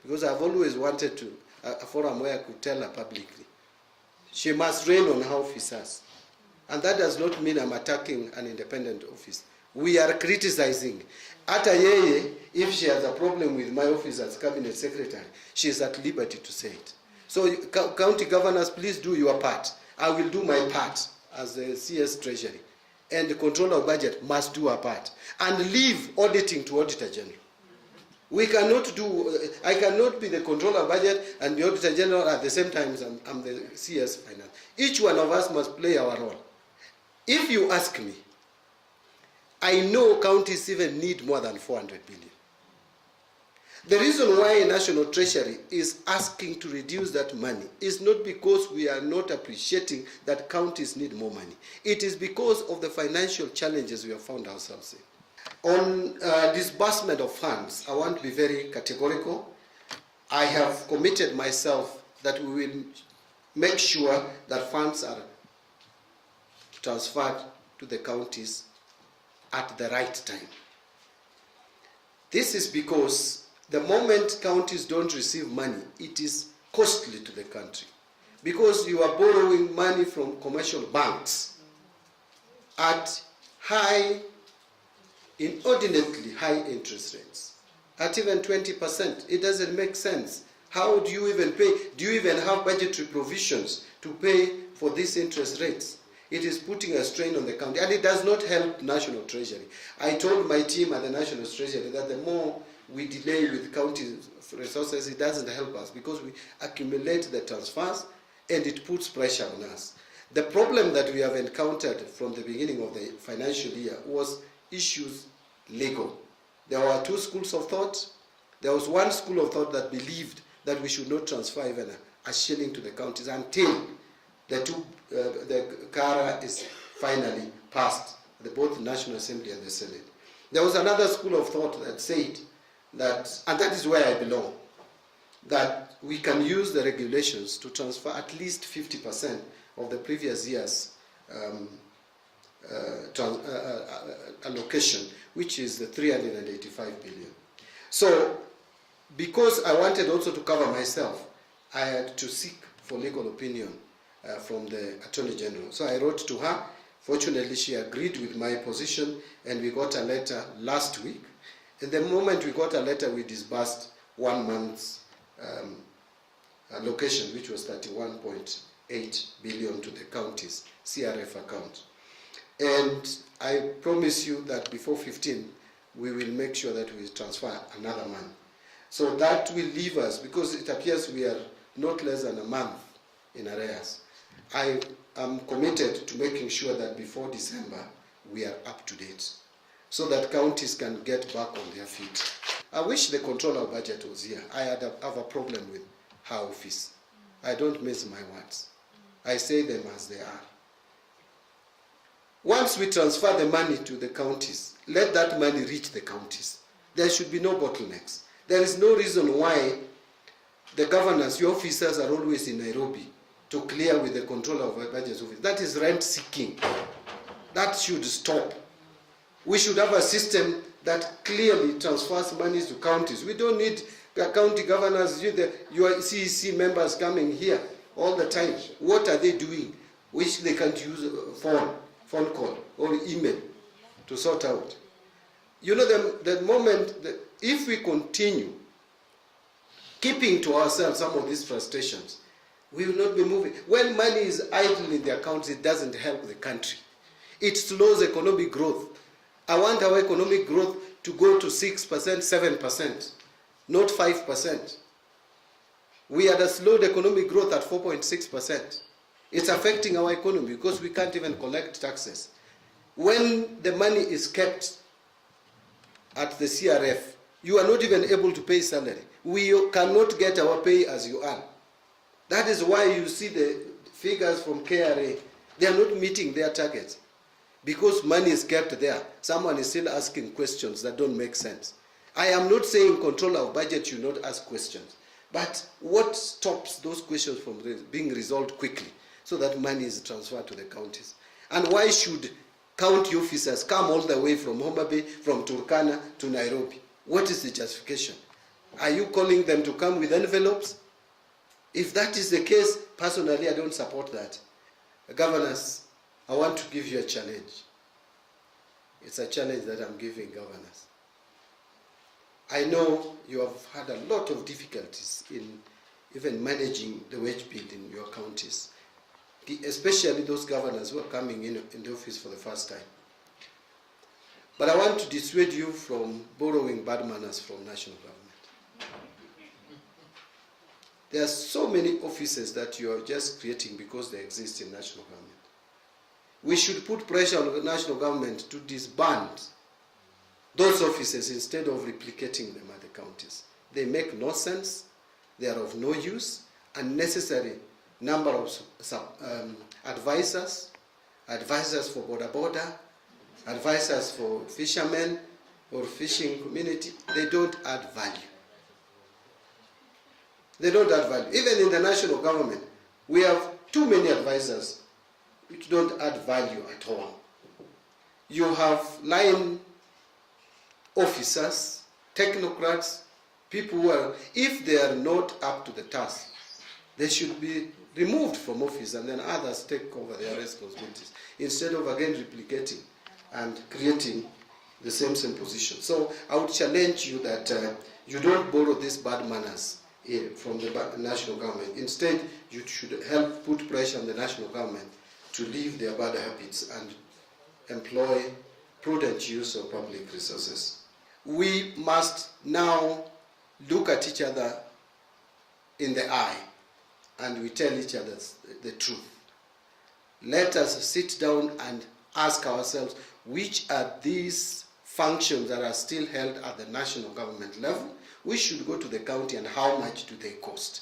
because I've always wanted to a forum where I could tell her publicly. She must reign on her officers. And that does not mean I'm attacking an independent office. We are criticizing. Ata yeye, if she has a problem with my office as cabinet secretary, she is at liberty to say it. So county governors, please do your part. I will do my part as the CS Treasury. And the controller of budget must do her part. And leave auditing to Auditor General. We cannot do, I cannot be the controller of budget and the Auditor General at the same time as I'm the CS Finance. Each one of us must play our role. If you ask me, I know counties even need more than 400 billion. The reason why National Treasury is asking to reduce that money is not because we are not appreciating that counties need more money. It is because of the financial challenges we have found ourselves in. On disbursement of funds, I want to be very categorical. I have committed myself that we will make sure that funds are transferred to the counties at the right time. This is because the moment counties don't receive money, it is costly to the country. Because you are borrowing money from commercial banks at high, inordinately high interest rates, at even 20%. It doesn't make sense. How do you even pay? Do you even have budgetary provisions to pay for these interest rates? It is putting a strain on the county, and it does not help National Treasury. I told my team at the National Treasury that the more we delay with county resources, it doesn't help us because we accumulate the transfers and it puts pressure on us. The problem that we have encountered from the beginning of the financial year was issues legal. There were two schools of thought. There was one school of thought that believed that we should not transfer even a shilling to the counties until the CARA is finally passed, both the National Assembly and the Senate. There was another school of thought that said that, and that is where I belong, that we can use the regulations to transfer at least 50% of the previous year's allocation, which is the 385 billion. So, because I wanted also to cover myself, I had to seek for legal opinion from the Attorney General. So I wrote to her. Fortunately, she agreed with my position, and we got a letter last week. And the moment we got a letter, we disbursed 1 month's allocation, which was 31.8 billion to the county's CRF account. And I promise you that before 15, we will make sure that we transfer another month. So that will leave us, because it appears we are not less than a month in arrears. I am committed to making sure that before December, we are up to date, so that counties can get back on their feet. I wish the controller of budget was here. I have a problem with her office. I don't miss my words. I say them as they are. Once we transfer the money to the counties, let that money reach the counties. There should be no bottlenecks. There is no reason why the governors, your officers, are always in Nairobi to clear with the controller of budget office. That is rent seeking. That should stop. We should have a system that clearly transfers monies to counties. We don't need county governors, your CEC members coming here all the time. What are they doing? Which they can't use a phone call or email to sort out. You know, the moment, if we continue keeping to ourselves some of these frustrations, we will not be moving. When money is idle in the accounts, it doesn't help the country. It slows economic growth. I want our economic growth to go to 6%, 7%, not 5%. We had a slowed economic growth at 4.6%. It's affecting our economy because we can't even collect taxes. When the money is kept at the CRF, you are not even able to pay salary. We cannot get our pay as you earn. That is why you see the figures from KRA. They are not meeting their targets. Because money is kept there, someone is still asking questions that don't make sense. I am not saying controller of budget should not ask questions. But what stops those questions from being resolved quickly so that money is transferred to the counties? And why should county officers come all the way from Homa Bay, from Turkana to Nairobi? What is the justification? Are you calling them to come with envelopes? If that is the case, personally, I don't support that. Governors, I want to give you a challenge. It's a challenge that I'm giving governors. I know you have had a lot of difficulties in even managing the wage bill in your counties, especially those governors who are coming in the office for the first time. But I want to dissuade you from borrowing bad manners from national government. There are so many offices that you are just creating because they exist in national government. We should put pressure on the national government to disband those offices instead of replicating them at the counties. They make no sense, they are of no use, unnecessary number of advisors for border, advisors for fishermen or fishing community. They don't add value. They don't add value. Even in the national government, we have too many advisors which don't add value at all. You have line officers, technocrats, people who are, if they are not up to the task, they should be removed from office and then others take over their responsibilities instead of again replicating and creating the same position. So I would challenge you that you don't borrow these bad manners from the national government. Instead, you should help put pressure on the national government to leave their bad habits and employ prudent use of public resources. We must now look at each other in the eye and we tell each other the truth. Let us sit down and ask ourselves, which are these functions that are still held at the national government level? We should go to the county and how much do they cost?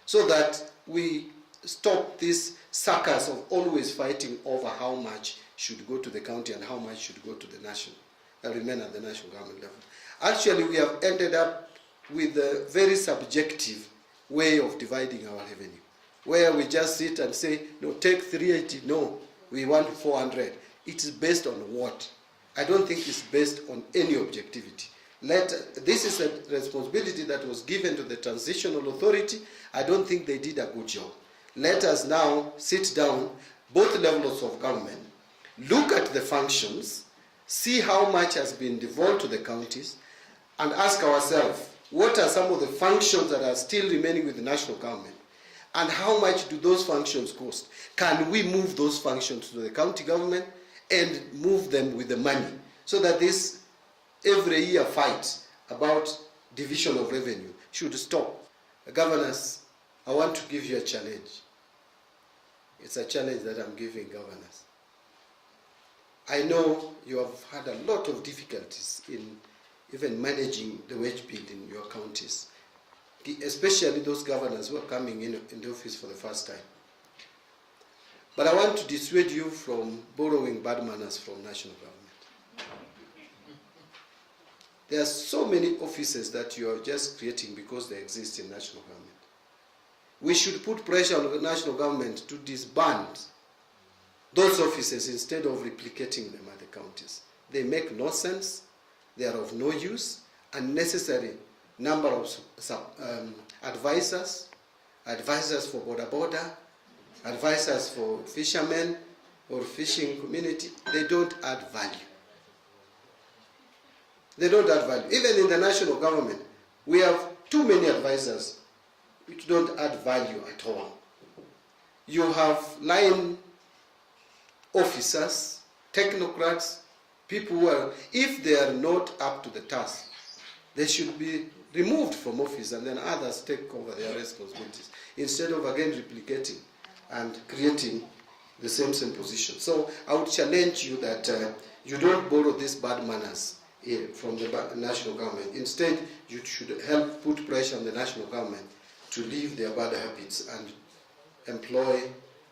So that we stop this circus of always fighting over how much should go to the county and how much should go to the national, remain at the national government level. Actually, we have ended up with a very subjective way of dividing our revenue, where we just sit and say, no, take 380, no, we want 400. It is based on what? I don't think it's based on any objectivity. This is a responsibility that was given to the transitional authority. I don't think they did a good job. Let us now sit down, both levels of government, look at the functions, see how much has been devolved to the counties, and ask ourselves, what are some of the functions that are still remaining with the national government? And how much do those functions cost? Can we move those functions to the county government and move them with the money so that this every year fight about division of revenue should stop? Governors, I want to give you a challenge. It's a challenge that I'm giving governors. I know you have had a lot of difficulties in even managing the wage bill in your counties, especially those governors who are coming in the office for the first time. But I want to dissuade you from borrowing bad manners from national government. There are so many offices that you are just creating because they exist in national government. We should put pressure on the national government to disband those offices instead of replicating them at the counties. They make no sense, they are of no use, unnecessary number of advisors for border, advisors for fishermen or fishing community. They don't add value. They don't add value. Even in the national government, we have too many advisors which don't add value at all. You have line officers, technocrats, people who are, if they are not up to the task, they should be removed from office and then others take over their responsibilities instead of again replicating and creating the same position. So I would challenge you that you don't borrow these bad manners from the national government. Instead, you should help put pressure on the national government to leave their bad habits and employ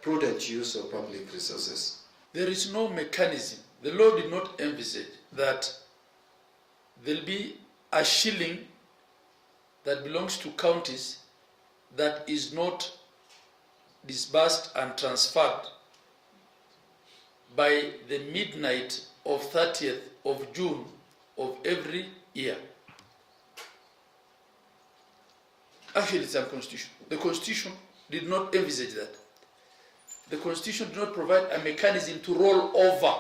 prudent use of public resources. There is no mechanism. The law did not envisage that there will be a shilling that belongs to counties that is not disbursed and transferred by the midnight of 30th of June of every year. Actually, it's unconstitutional. The Constitution did not envisage that. The Constitution did not provide a mechanism to roll over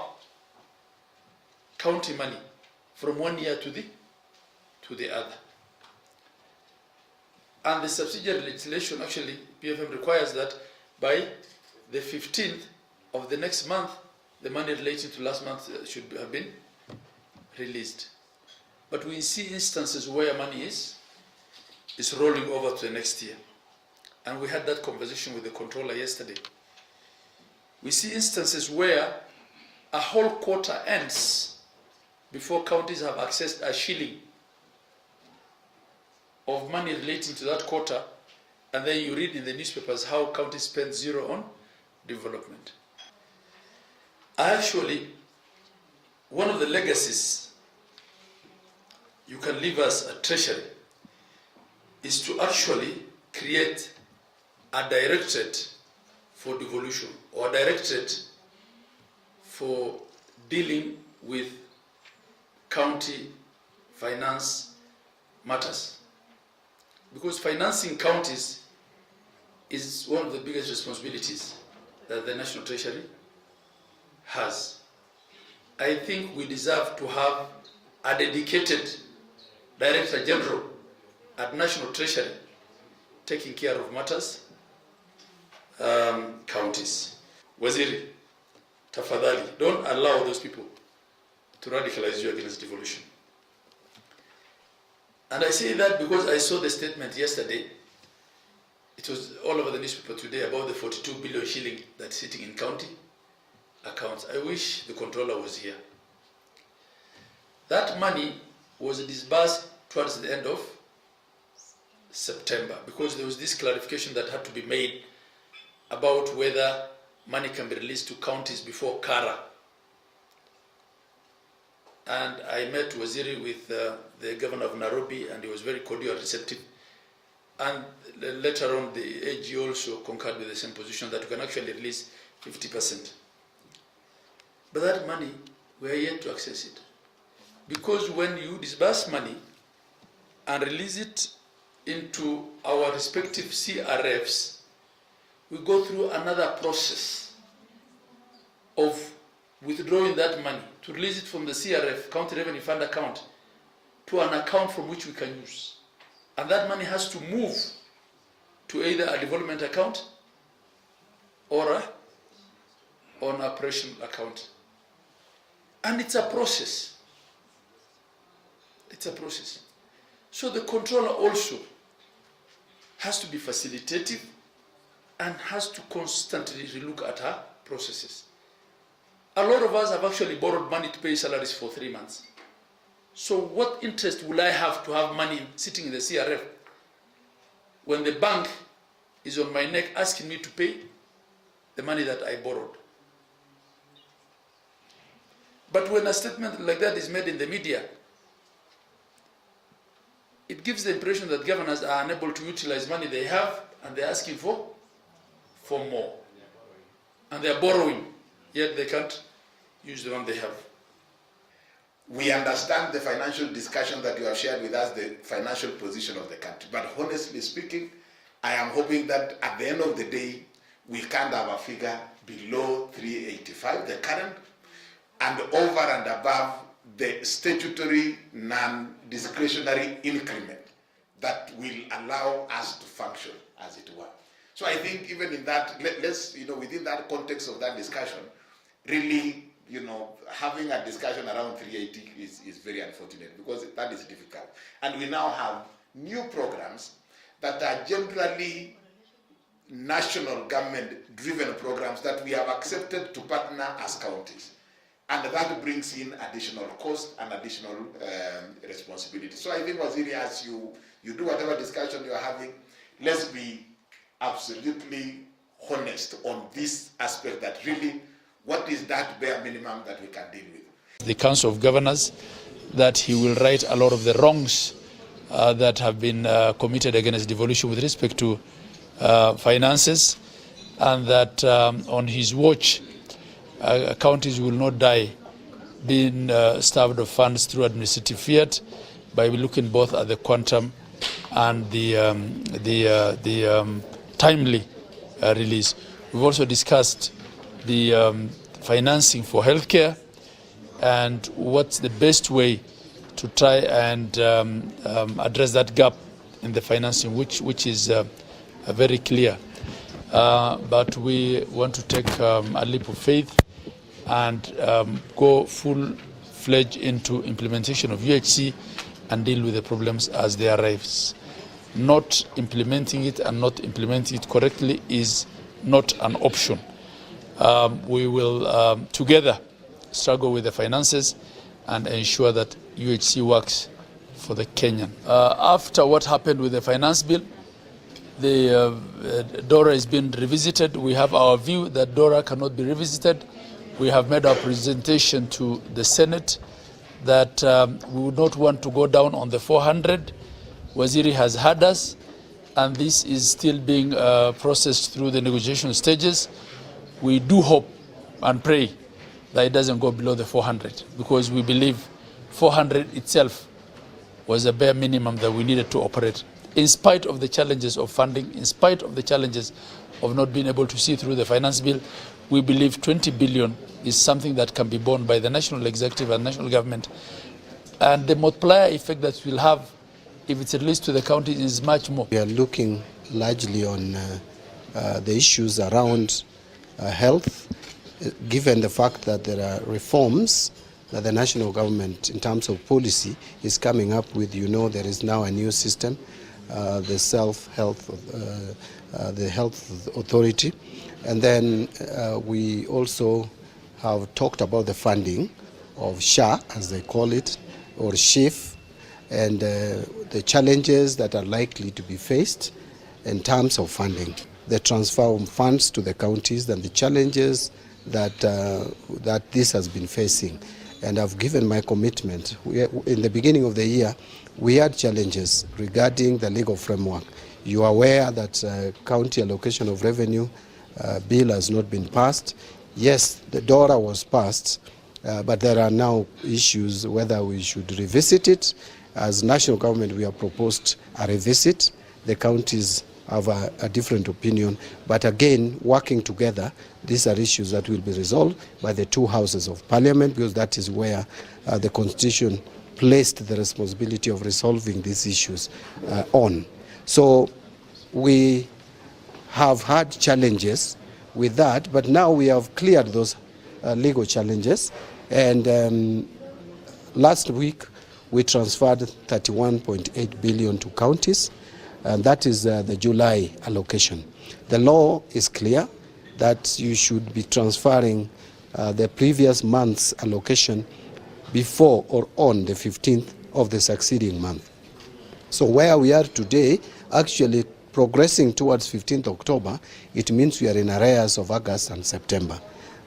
county money from one year to the other. And the subsidiary legislation, actually, PFM requires that by the 15th of the next month, the money relating to last month should have been released. But we see instances where money is rolling over to the next year. And we had that conversation with the controller yesterday. We see instances where a whole quarter ends before counties have accessed a shilling of money relating to that quarter, and then you read in the newspapers how counties spend zero on development. Actually, one of the legacies you can leave as a treasury is to actually create a directorate for devolution, or a directorate for dealing with county finance matters. Because financing counties is one of the biggest responsibilities that the National Treasury has. I think we deserve to have a dedicated Director General at National Treasury taking care of matters, counties. Waziri, tafadhali, don't allow those people to radicalize you against devolution. And I say that because I saw the statement yesterday. It was all over the newspaper today about the 42 billion shilling that's sitting in county accounts. I wish the controller was here. That money was disbursed towards the end of September because there was this clarification that had to be made about whether money can be released to counties before Kara. And I met Waziri with the governor of Nairobi, and he was very cordial and receptive. And later on, the AG also concurred with the same position that we can actually release 50%. But that money, we are yet to access it. Because when you disburse money and release it into our respective CRFs, we go through another process of withdrawing that money to release it from the CRF, County Revenue Fund account, to an account from which we can use. And that money has to move to either a development account or an operational account. And it's a process. It's a process. So the controller also has to be facilitative and has to constantly relook at her processes. A lot of us have actually borrowed money to pay salaries for 3 months. So what interest will I have to have money sitting in the CRF when the bank is on my neck asking me to pay the money that I borrowed? But when a statement like that is made in the media, it gives the impression that governors are unable to utilize money they have, and they're asking for more. And they're borrowing, yet they can't use the one they have. We understand the financial discussion that you have shared with us, the financial position of the country. But honestly speaking, I am hoping that at the end of the day, we can't have a figure below 385, the current, and over and above the statutory non-discretionary increment that will allow us to function, as it were. So I think even in that, let's, within that context of that discussion, really, having a discussion around 380 is very unfortunate because that is difficult. And we now have new programs that are generally national government-driven programs that we have accepted to partner as counties. And that brings in additional cost and additional responsibility. So I think, Waziri, as you do whatever discussion you are having, let's be absolutely honest on this aspect, that really, what is that bare minimum that we can deal with? The Council of Governors, that he will right a lot of the wrongs that have been committed against devolution with respect to finances, and that on his watch, counties will not die being starved of funds through administrative fiat, by looking both at the quantum and the timely release. We've also discussed the financing for healthcare and what's the best way to try and address that gap in the financing, which is very clear. But we want to take a leap of faith and go full-fledged into implementation of UHC and deal with the problems as they arise. Not implementing it and not implementing it correctly is not an option. We will together struggle with the finances and ensure that UHC works for the Kenyan. After what happened with the finance bill, the DORA has been revisited. We have our view that DORA cannot be revisited. We have made our presentation to the Senate that we would not want to go down on the 400. Waziri has had us, and this is still being processed through the negotiation stages. We do hope and pray that it doesn't go below the 400, because we believe 400 itself was a bare minimum that we needed to operate. In spite of the challenges of funding, in spite of the challenges of not being able to see through the finance bill, we believe 20 billion is something that can be borne by the national executive and national government. And the multiplier effect that we'll have if it's released to the counties is much more. We are looking largely on the issues around health, given the fact that there are reforms that the national government, in terms of policy, is coming up with. You know, there is now a new system, the health authority, and then we also have talked about the funding of SHA, as they call it, or SHIF, and the challenges that are likely to be faced in terms of funding, the transfer of funds to the counties, and the challenges that that this has been facing. And I've given my commitment. In the beginning of the year, we had challenges regarding the legal framework. You are aware that county allocation of revenue bill has not been passed. Yes, the DORA was passed, but there are now issues whether we should revisit it. As national government, we have proposed a revisit. The counties have a different opinion, but again, working together, these are issues that will be resolved by the two houses of parliament, because that is where the constitution placed the responsibility of resolving these issues on. So we have had challenges with that, but now we have cleared those legal challenges, and last week we transferred 31.8 billion to counties, and that is the July allocation. The law is clear that you should be transferring the previous month's allocation before or on the 15th of the succeeding month. So where we are today, actually progressing towards 15th October, it means we are in arrears of August and September.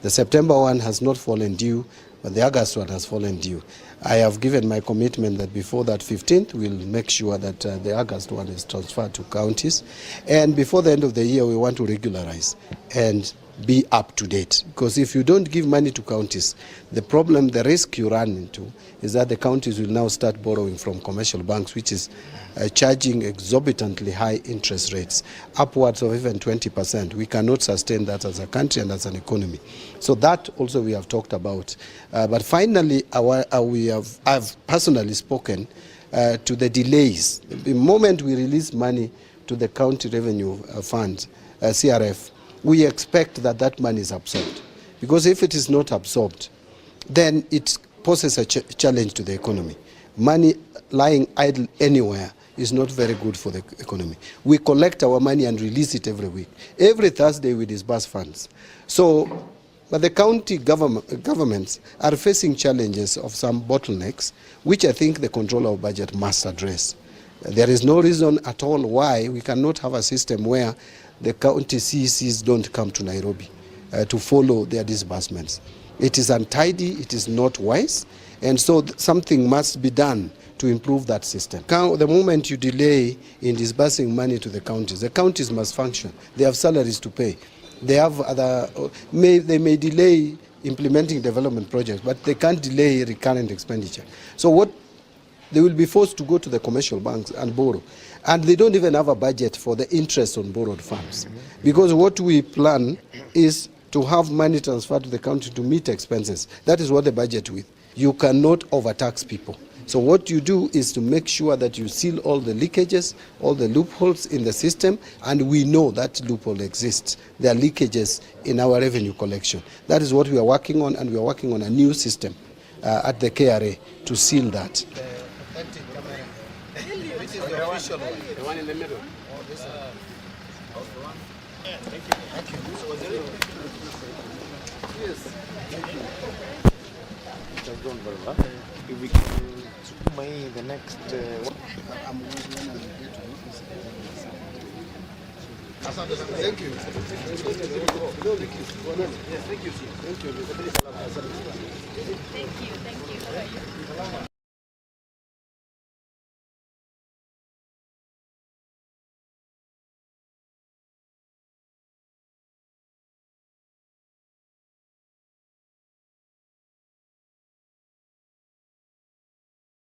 The September one has not fallen due, but the August one has fallen due. I have given my commitment that before that 15th, we'll make sure that the August one is transferred to counties. And before the end of the year, we want to regularize and be up to date. Because if you don't give money to counties, the problem, the risk you run into is that the counties will now start borrowing from commercial banks, which is charging exorbitantly high interest rates, upwards of even 20%. We cannot sustain that as a country and as an economy. So that also we have talked about. But finally, I've personally spoken to the delays. The moment we release money to the county revenue fund, CRF, we expect that that money is absorbed. Because if it is not absorbed, then it poses a challenge to the economy. Money lying idle anywhere is not very good for the economy. We collect our money and release it every week. Every Thursday we disburse funds. So, but the county governments are facing challenges of some bottlenecks, which I think the controller of budget must address. There is no reason at all why we cannot have a system where the county CECs don't come to Nairobi to follow their disbursements. It is untidy, it is not wise, and so something must be done to improve that system. The moment you delay in disbursing money to the counties must function. They have salaries to pay. They have they may delay implementing development projects, but they can't delay recurrent expenditure. So what they will be forced to go to the commercial banks and borrow. And they don't even have a budget for the interest on borrowed funds. Because what we plan is to have money transferred to the county to meet expenses. That is what the budget with. You cannot overtax people. So what you do is to make sure that you seal all the leakages, all the loopholes in the system, and we know that loophole exists. There are leakages in our revenue collection. That is what we are working on, and we are working on a new system at the KRA to seal that. Which is the official one? The one in the middle. Oh, this one. Thank you. Thank you. So was it? Yes. Thank you. If we can the next Thank you. Thank you. Thank you.